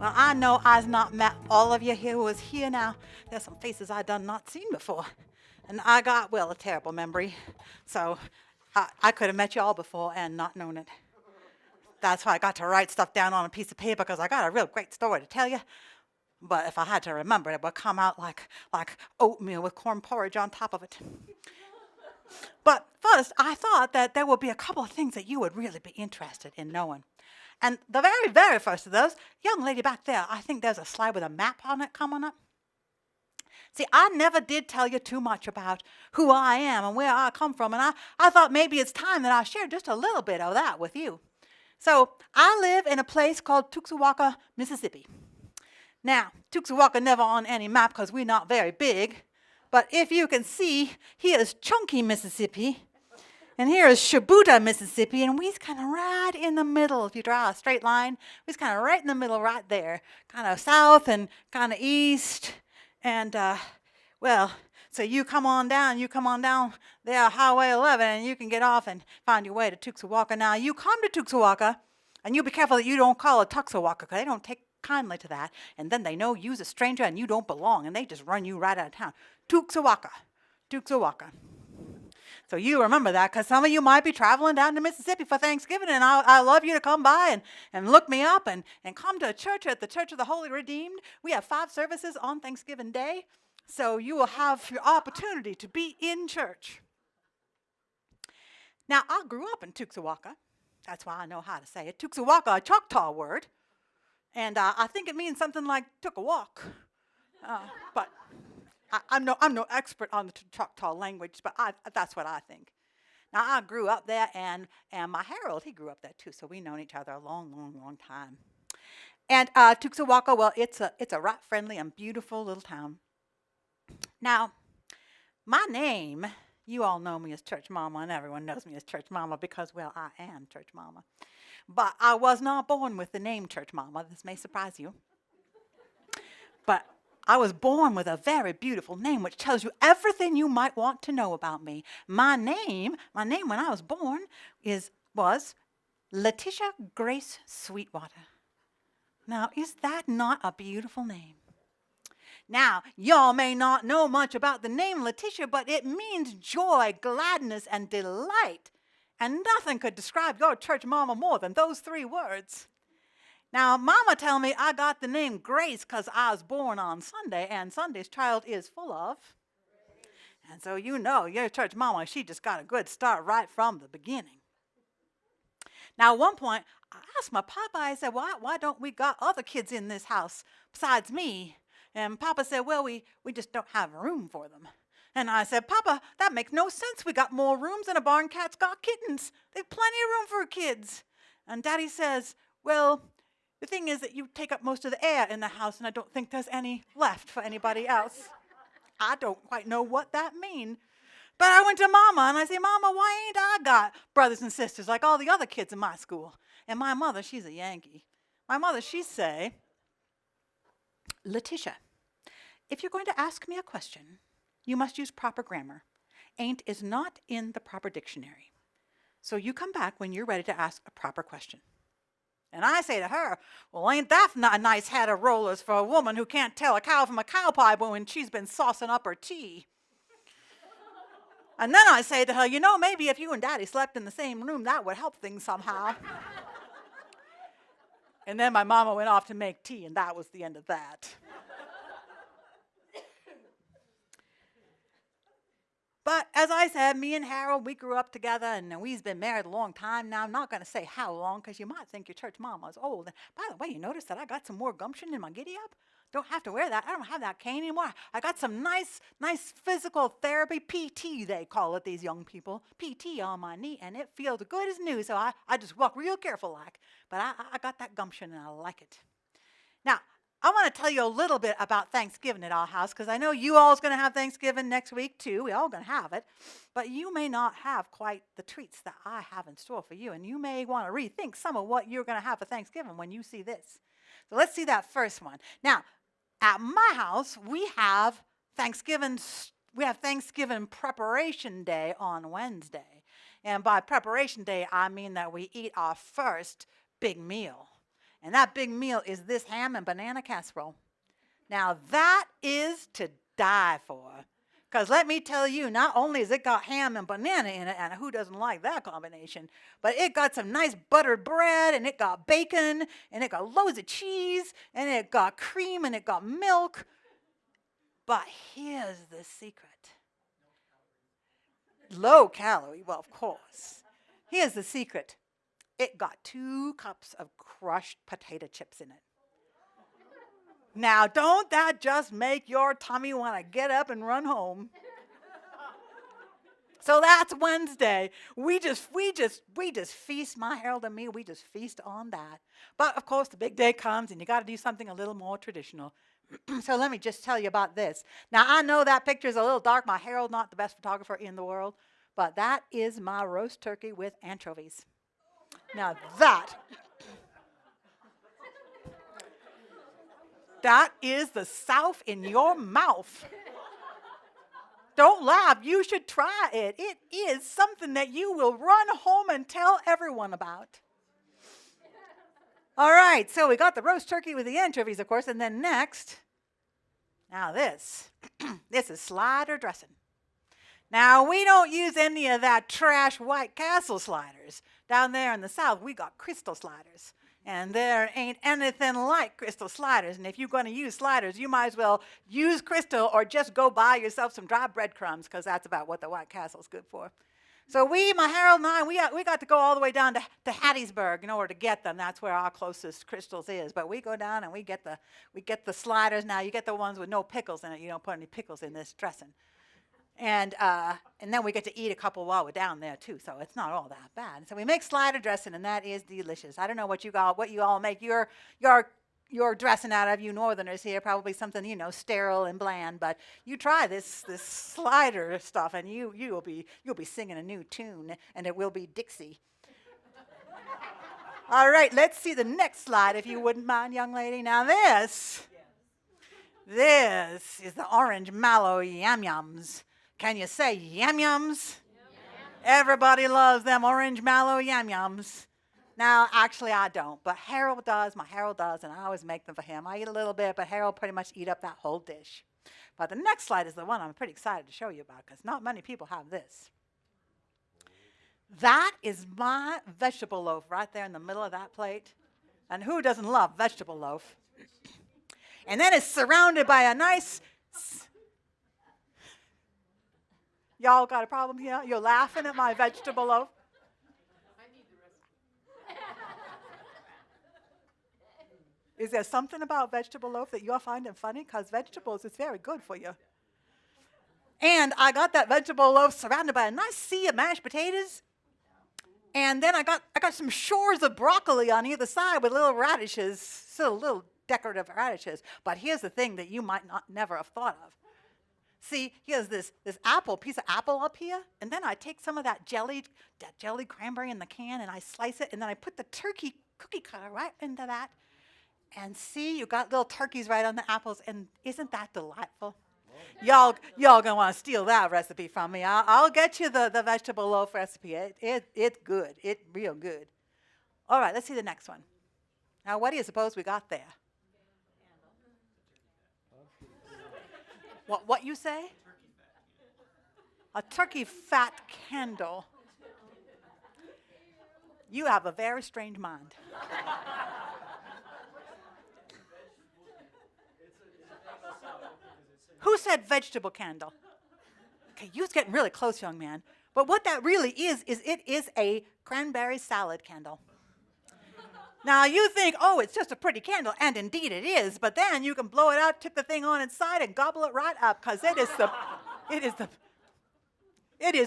Well, I know I's not met all of you here who is here now. There's some faces I done not seen before. And I got, well, a terrible memory. So I could have met you all before and not known it. That's why I got to write stuff down on a piece of paper, because I got a real great story to tell you. But if I had to remember it, it would come out like oatmeal with corn porridge on top of it. But first, I thought that there would be a couple of things that you would really be interested in knowing. And the very, very first of those, young lady back there, I think there's a slide with a map on it coming up. See, I never did tell you too much about who I am and where I come from, and I thought maybe it's time that I shared just a little bit of that with you. So I live in a place called Tuxuwaca, Mississippi. Now, Tuxuwaca never on any map because we're not very big, but if you can see, here is Chunky, Mississippi, and here is Shibuya, Mississippi, and we's kind of right in the middle. If you draw a straight line, we's kind of right in the middle right there, kind of south and kind of east. And, well, so you come on down there, Highway 11, and you can get off and find your way to Tuxuwaca. Now, you come to Tuxuwaca, and you be careful that you don't call it Tuxuwaca, because they don't take kindly to that. And then they know you's a stranger and you don't belong, and they just run you right out of town. Tuxuwaca, Tuxuwaca. So you remember that, because some of you might be traveling down to Mississippi for Thanksgiving, and I love you to come by and look me up and come to church at the Church of the Holy Redeemed. We have 5 services on Thanksgiving Day, so you will have your opportunity to be in church. Now, I grew up in Tuxuwaca. That's why I know how to say it. Tuxuwaca, a Choctaw word, and I think it means something like took a walk, but I'm no expert on the Choctaw language, but that's what I think. Now, I grew up there, and my Harold, he grew up there too, so we've known each other a long, long, long time. And Tuxuwaca, well, it's a right friendly and beautiful little town. Now, my name, you all know me as Church Mama, and everyone knows me as Church Mama because, well, I am Church Mama. But I was not born with the name Church Mama. This may surprise you. But I was born with a very beautiful name, which tells you everything you might want to know about me. My name when I was born was Letitia Grace Sweetwater. Now, is that not a beautiful name? Now, y'all may not know much about the name Letitia, but it means joy, gladness, and delight. And nothing could describe your church mama more than those 3 words. Now, Mama tell me I got the name Grace because I was born on Sunday, and Sunday's child is full of. And so you know your church mama, she just got a good start right from the beginning. Now, at one point, I asked my papa, I said, why don't we got other kids in this house besides me? And Papa said, well, we just don't have room for them. And I said, Papa, that makes no sense. We got more rooms than a barn cat's got kittens. There's plenty of room for kids. And Daddy says, well, the thing is that you take up most of the air in the house, and I don't think there's any left for anybody else. I don't quite know what that means. But I went to Mama, and I said, Mama, why ain't I got brothers and sisters like all the other kids in my school? And my mother, she's a Yankee. My mother, she say, Letitia, if you're going to ask me a question, you must use proper grammar. Ain't is not in the proper dictionary. So you come back when you're ready to ask a proper question. And I say to her, well, ain't that not a nice head of rollers for a woman who can't tell a cow from a cow pie when she's been saucing up her tea? And then I say to her, you know, maybe if you and Daddy slept in the same room, that would help things somehow. And then my mama went off to make tea, and that was the end of that. But as I said, me and Harold, we grew up together, and we've been married a long time now. I'm not going to say how long, because you might think your church mama is old. And by the way, you notice that I got some more gumption in my giddy-up? Don't have to wear that. I don't have that cane anymore. I got some nice physical therapy, PT they call it, these young people, PT on my knee, and it feels good as new, so I just walk real careful like. But I got that gumption, and I like it. Now, I want to tell you a little bit about Thanksgiving at our house, because I know you all's going to have Thanksgiving next week too. We're all going to have it. But you may not have quite the treats that I have in store for you, and you may want to rethink some of what you're going to have for Thanksgiving when you see this. So let's see that first one. Now, at my house, we have Thanksgiving preparation day on Wednesday. And by preparation day, I mean that we eat our first big meal. And that big meal is this ham and banana casserole. Now, that is to die for. Because let me tell you, not only has it got ham and banana in it, and who doesn't like that combination, but it got some nice buttered bread, and it got bacon, and it got loads of cheese, and it got cream, and it got milk. But here's the secret. Low calorie, well, of course. Here's the secret. It got 2 cups of crushed potato chips in it. Now, don't that just make your tummy want to get up and run home? So that's Wednesday. We just feast, my Harold and me, we just feast on that. But of course, the big day comes and you got to do something a little more traditional. So let me just tell you about this. Now, I know that picture is a little dark. My Harold, not the best photographer in the world, but that is my roast turkey with anchovies. Now that is the South in your mouth. Don't laugh. You should try it. It is something that you will run home and tell everyone about. All right, so we got the roast turkey with the anchovies, of course, and then next, now this is slider dressing. Now, we don't use any of that trash White Castle sliders. Down there in the South, we got crystal sliders. And there ain't anything like crystal sliders. And if you're going to use sliders, you might as well use crystal or just go buy yourself some dry breadcrumbs, because that's about what the White Castle's good for. So my Harold and I, we got to go all the way down to Hattiesburg in order to get them. That's where our closest crystals is. But we go down and we get the sliders. Now, you get the ones with no pickles in it. You don't put any pickles in this dressing. And then we get to eat a couple while we're down there too, so it's not all that bad. So we make slider dressing, and that is delicious. I don't know what you all make your dressing out of, you Northerners here, probably something sterile and bland. But you try this slider stuff, and you'll be singing a new tune, and it will be Dixie. All right, let's see the next slide, if you wouldn't mind, young lady. Now this is the orange mallow yam-yams. Can you say yam-yams? Everybody loves them orange mallow yam-yams. Now, actually, I don't, but Harold does. My Harold does, and I always make them for him. I eat a little bit, but Harold pretty much eat up that whole dish. But the next slide is the one I'm pretty excited to show you about, because not many people have this. That is my vegetable loaf right there in the middle of that plate. And who doesn't love vegetable loaf? And then it's surrounded by a nice... Y'all got a problem here? You're laughing at my vegetable loaf? I need the recipe. Is there something about vegetable loaf that you're finding funny? Because vegetables is very good for you. And I got that vegetable loaf surrounded by a nice sea of mashed potatoes. And then I got some shores of broccoli on either side with little radishes, so little decorative radishes. But here's the thing that you might never have thought of. See, here's this piece of apple up here, and then I take some of that jellied cranberry in the can, and I slice it, and then I put the turkey cookie cutter right into that. And see, you got little turkeys right on the apples, and isn't that delightful? Y'all gonna want to steal that recipe from me. I'll get you the vegetable loaf recipe. It's good. It's real good. All right, let's see the next one. Now, what do you suppose we got there? What you say? A turkey fat candle. You have a very strange mind. Who said vegetable candle? Okay, you're getting really close, young man. But what that really is it is a cranberry salad candle. Now, you think, oh, it's just a pretty candle, and indeed it is, but then you can blow it out, tip the thing on its side, and gobble it right up, because it is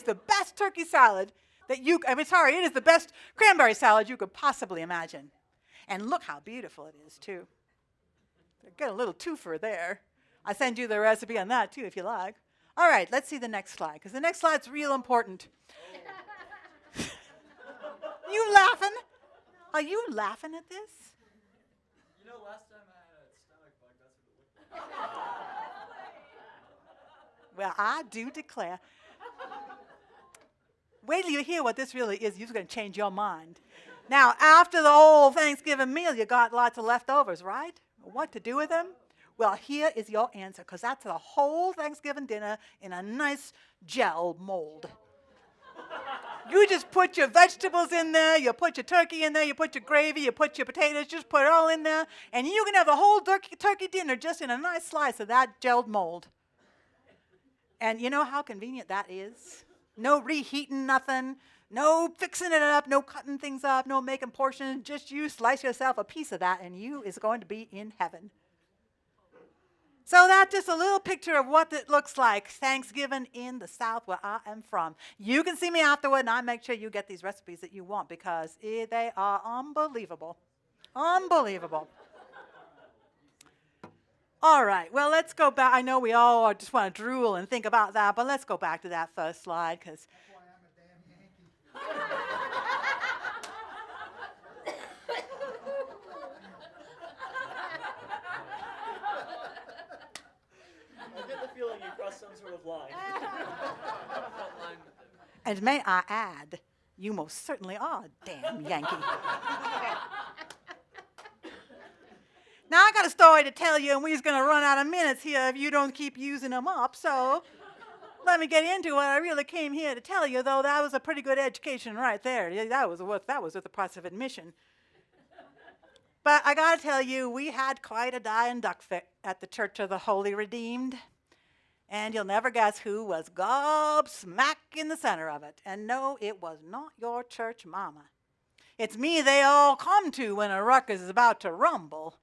the best turkey salad that it is the best cranberry salad you could possibly imagine. And look how beautiful it is, too. Get a little twofer there. I send you the recipe on that, too, if you like. All right, let's see the next slide, because the next slide's real important. You laughing? Are you laughing at this? You know, last time I had a stomach bug, that's what it looked like. Well, I do declare. Wait till you hear what this really is. You're going to change your mind. Now, after the whole Thanksgiving meal, you got lots of leftovers, right? What to do with them? Well, here is your answer, because that's the whole Thanksgiving dinner in a nice gel mold. You just put your vegetables in there, you put your turkey in there, you put your gravy, you put your potatoes, just put it all in there, and you can have the whole turkey dinner just in a nice slice of that gelled mold. And you know how convenient that is? No reheating nothing, no fixing it up, no cutting things up, no making portions. Just you slice yourself a piece of that, and you is going to be in heaven. So that's just a little picture of what it looks like Thanksgiving in the South where I am from. You can see me afterward, and I make sure you get these recipes that you want, because they are unbelievable. Unbelievable. All right, well, let's go back. I know we all just want to drool and think about that, but let's go back to that first slide, because That's why I'm a damn Yankee. I get the feeling you crossed some sort of line. Front line. and may I add, you most certainly are a damn Yankee. Now, I got a story to tell you, and we're just going to run out of minutes here if you don't keep using them up. So let me get into what I really came here to tell you, though that was a pretty good education right there. Yeah, that was worth the price of admission. But I got to tell you, we had quite a dying duck fit at the Church of the Holy Redeemed. And you'll never guess who was smack in the center of it. And no, it was not your church mama. It's me they all come to when a ruckus is about to rumble.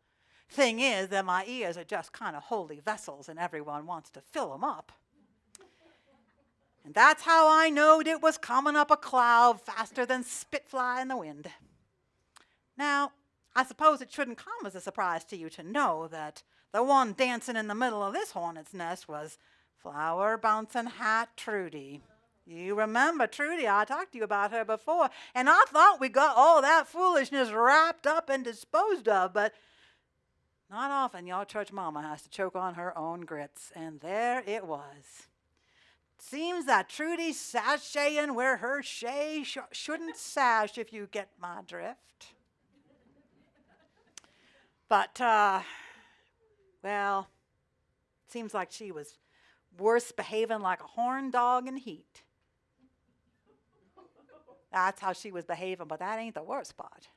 Thing is that my ears are just kind of holy vessels, and everyone wants to fill them up. And that's how I knowed it was coming up a cloud faster than spitfly in the wind. Now, I suppose it shouldn't come as a surprise to you to know that the one dancing in the middle of this hornet's nest was flower bouncing hat Trudy. You remember Trudy, I talked to you about her before, and I thought we got all that foolishness wrapped up and disposed of, but not often your church mama has to choke on her own grits, and there it was. Seems that Trudy's sashaying where her shay shouldn't sash, if you get my drift. But, well, seems like she was worse behaving like a horn dog in heat. That's how she was behaving, but that ain't the worst part.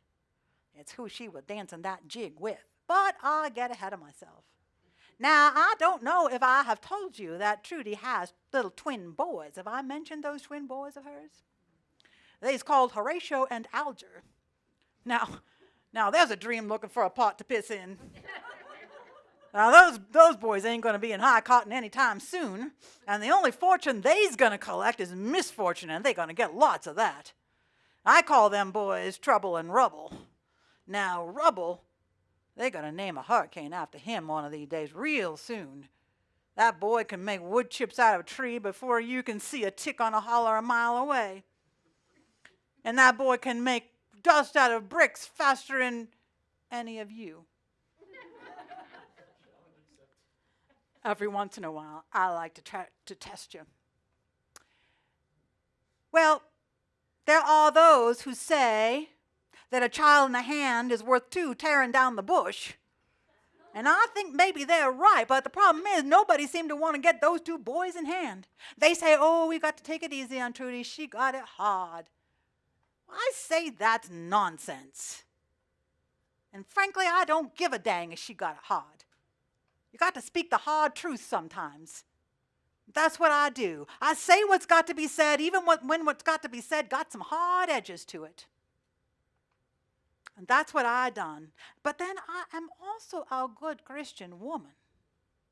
It's who she was dancing that jig with. But I get ahead of myself. Now, I don't know if I have told you that Trudy has little twin boys. Have I mentioned those twin boys of hers? They's called Horatio and Alger. Now there's a dream looking for a pot to piss in. Now, those boys ain't going to be in high cotton anytime soon, and the only fortune they's going to collect is misfortune, and they're going to get lots of that. I call them boys Trouble and Rubble. Now, Rubble, they're going to name a hurricane after him one of these days real soon. That boy can make wood chips out of a tree before you can see a tick on a holler a mile away. And that boy can make dust out of bricks faster than any of you. Every once in a while, I like to try to test you. Well, there are those who say that a child in a hand is worth two tearing down the bush. And I think maybe they're right, but the problem is nobody seemed to want to get those two boys in hand. They say, oh, we got to take it easy on Trudy. She got it hard. I say that's nonsense. And frankly, I don't give a dang if she got it hard. You got to speak the hard truth sometimes. That's what I do. I say what's got to be said, even when what's got to be said got some hard edges to it. And that's what I done. But then I am also a good Christian woman.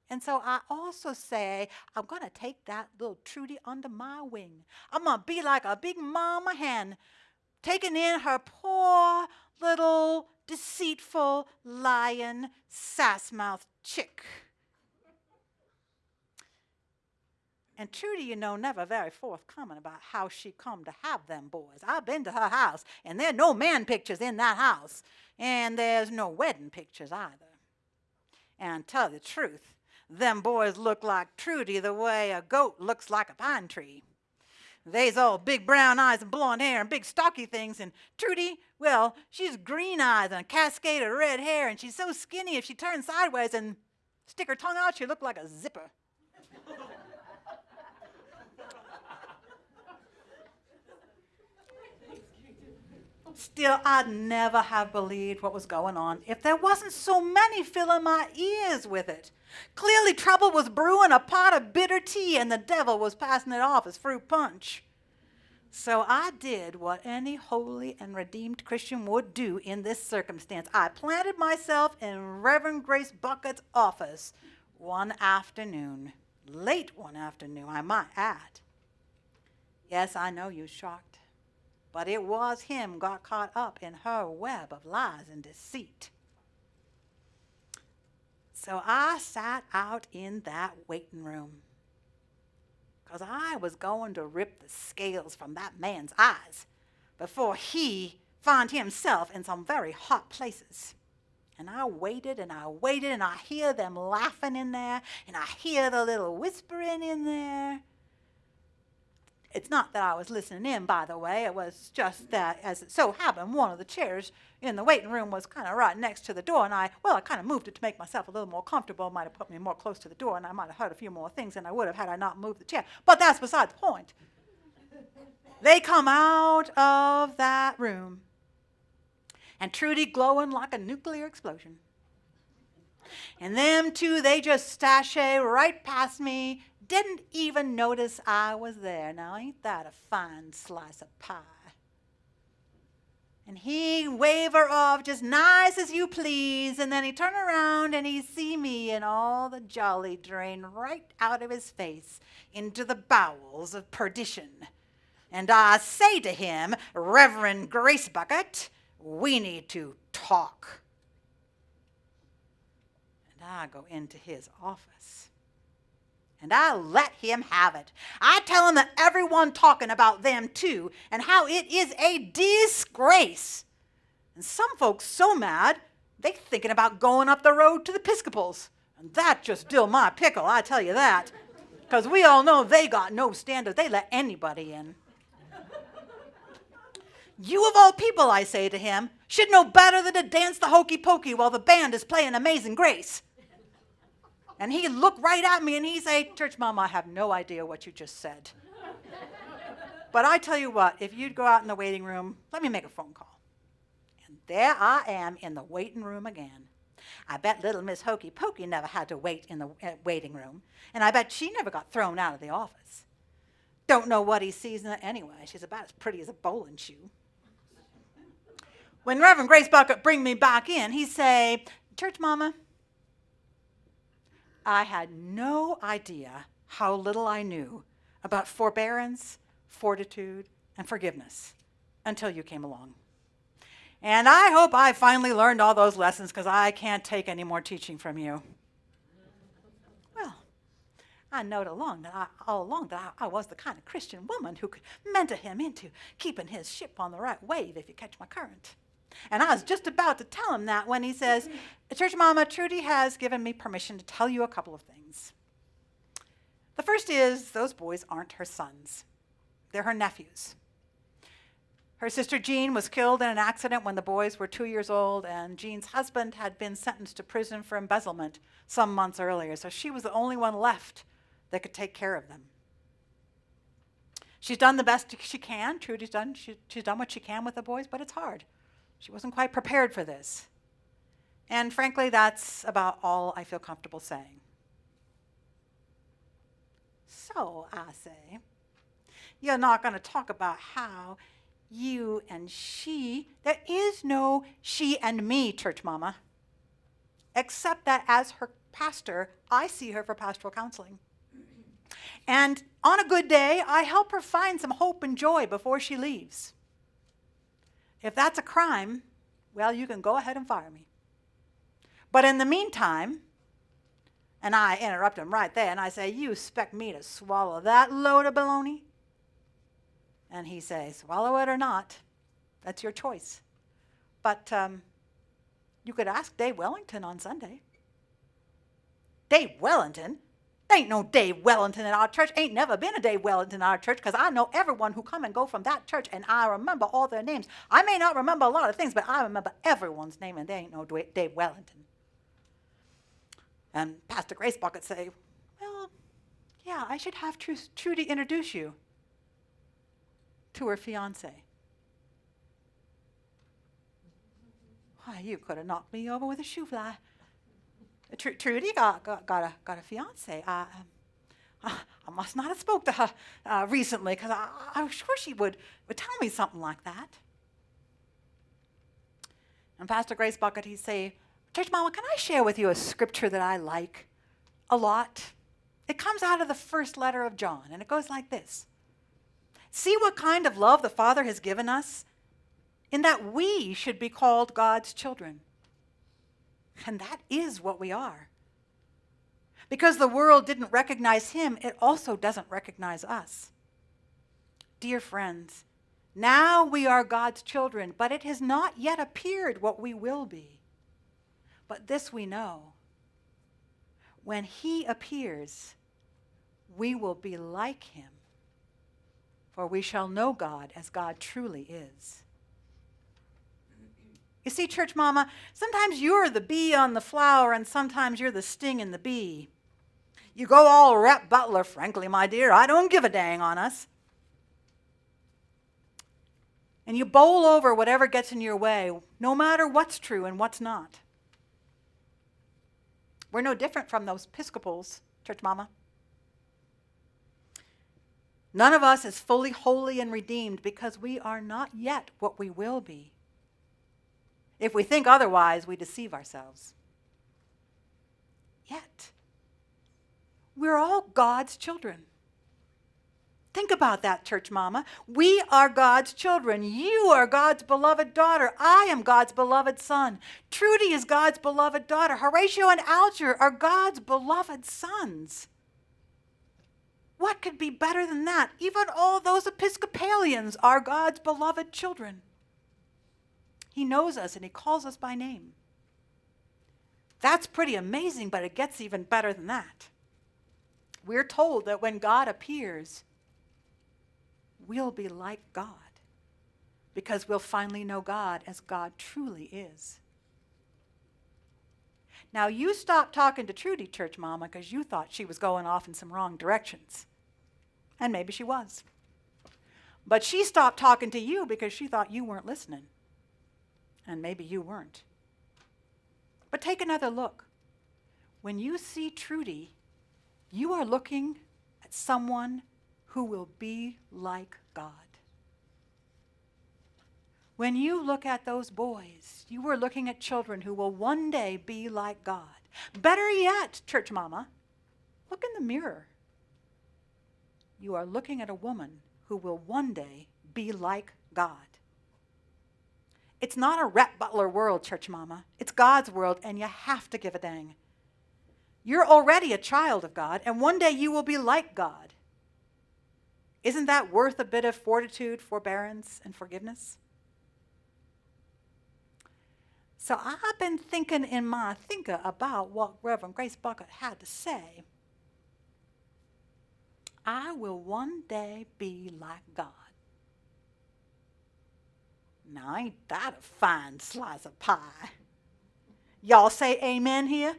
And so I also say, I'm going to take that little Trudy under my wing. I'm going to be like a big mama hen, taking in her poor little deceitful, lying, sass-mouthed chick. And Trudy, you know, never very forthcoming about how she come to have them boys. I've been to her house, and there are no man pictures in that house, and there's no wedding pictures either. And tell the truth, them boys look like Trudy the way a goat looks like a pine tree. They's all big brown eyes and blonde hair and big stocky things. And Trudy, well, she's green eyes and a cascade of red hair. And she's so skinny if she turned sideways and stick her tongue out, she looked like a zipper. Still, I'd never have believed what was going on if there wasn't so many filling my ears with it. Clearly trouble was brewing a pot of bitter tea and the devil was passing it off as fruit punch. So I did what any holy and redeemed Christian would do in this circumstance. I planted myself in Reverend Grace Bucket's office one afternoon, late one afternoon, I might add. Yes, I know you're shocked. But it was him got caught up in her web of lies and deceit. So I sat out in that waiting room because I was going to rip the scales from that man's eyes before he found himself in some very hot places. And I waited and I waited and I hear them laughing in there and I hear the little whispering in there. It's not that I was listening in, by the way. It was just that, as it so happened, one of the chairs in the waiting room was kind of right next to the door, and I kind of moved it to make myself a little more comfortable. It might have put me more close to the door, and I might have heard a few more things than I would have had I not moved the chair. But that's beside the point. They come out of that room, and Trudy glowing like a nuclear explosion. And them two, they just sashay right past me, didn't even notice I was there. Now, ain't that a fine slice of pie? And he wave her off just nice as you please, and then he turn around and he see me and all the jolly drain right out of his face into the bowels of perdition. And I say to him, Reverend Grace Bucket, we need to talk. And I go into his office. And I let him have it. I tell him that everyone talking about them too, and how it is a disgrace. And some folks so mad, they thinking about going up the road to the Episcopals. And that just dill my pickle, I tell you that. Because we all know they got no standards. They let anybody in. You of all people, I say to him, should know better than to dance the hokey pokey while the band is playing Amazing Grace. And he looked right at me and he say, Church Mama, I have no idea what you just said. But I tell you what, if you'd go out in the waiting room, let me make a phone call. And there I am in the waiting room again. I bet little Miss Hokey Pokey never had to wait in the waiting room. And I bet she never got thrown out of the office. Don't know what he sees in her anyway. She's about as pretty as a bowling shoe. When Reverend Grace Bucket bring me back in, he say, Church Mama, I had no idea how little I knew about forbearance, fortitude, and forgiveness until you came along. And I hope I finally learned all those lessons because I can't take any more teaching from you. Well, I knowed all along that I was the kind of Christian woman who could mentor him into keeping his ship on the right wave, if you catch my current. And I was just about to tell him that when he says, Church Mama, Trudy has given me permission to tell you a couple of things. The first is those boys aren't her sons. They're her nephews. Her sister Jean was killed in an accident when the boys were 2 years old, and Jean's husband had been sentenced to prison for embezzlement some months earlier, so she was the only one left that could take care of them. She's done the best she can. Trudy's done, she's done what she can with the boys, but it's hard. She wasn't quite prepared for this. And frankly, that's about all I feel comfortable saying. So I say, you're not going to talk about how you and she, there is no she and me, Church Mama, except that as her pastor, I see her for pastoral counseling. And on a good day, I help her find some hope and joy before she leaves. If that's a crime, well, you can go ahead and fire me. But in the meantime, and I interrupt him right there, and I say, you expect me to swallow that load of baloney? And he says, swallow it or not, that's your choice. But you could ask Dave Wellington on Sunday. Dave Wellington? There ain't no Dave Wellington in our church. Ain't never been a Dave Wellington in our church, because I know everyone who come and go from that church, and I remember all their names. I may not remember a lot of things, but I remember everyone's name, and there ain't no Dave Wellington. And Pastor Grace Bucket say, well, yeah, I should have Trudy introduce you to her fiance. Why, you could have knocked me over with a shoe fly. Trudy got a fiance. I must not have spoke to her recently, because I was sure she would tell me something like that. And Pastor Grace Bucket, he'd say, Church Mama, can I share with you a scripture that I like a lot? It comes out of the first letter of John, and it goes like this. See what kind of love the Father has given us, in that we should be called God's children. And that is what we are. Because the world didn't recognize him, it also doesn't recognize us. Dear friends, now we are God's children, but it has not yet appeared what we will be. But this we know. When he appears, we will be like him, for we shall know God as God truly is. You see, Church Mama, sometimes you're the bee on the flower, and sometimes you're the sting in the bee. You go all Rep Butler, frankly, my dear, I don't give a dang on us. And you bowl over whatever gets in your way, no matter what's true and what's not. We're no different from those Episcopals, Church Mama. None of us is fully holy and redeemed, because we are not yet what we will be. If we think otherwise, we deceive ourselves. Yet, we're all God's children. Think about that, Church Mama. We are God's children. You are God's beloved daughter. I am God's beloved son. Trudy is God's beloved daughter. Horatio and Alger are God's beloved sons. What could be better than that? Even all those Episcopalians are God's beloved children. He knows us and he calls us by name. That's pretty amazing, but it gets even better than that. We're told that when God appears, we'll be like God, because we'll finally know God as God truly is. Now, you stopped talking to Trudy, Church Mama, because you thought she was going off in some wrong directions. And maybe she was. But she stopped talking to you because she thought you weren't listening. And maybe you weren't. But take another look. When you see Trudy, you are looking at someone who will be like God. When you look at those boys, you are looking at children who will one day be like God. Better yet, Church Mama, look in the mirror. You are looking at a woman who will one day be like God. It's not a Rep Butler world, Church Mama. It's God's world, and you have to give a dang. You're already a child of God, and one day you will be like God. Isn't that worth a bit of fortitude, forbearance, and forgiveness? So I've been thinking in my thinker about what Reverend Grace Bucket had to say. I will one day be like God. Now, ain't that a fine slice of pie? Y'all say amen here?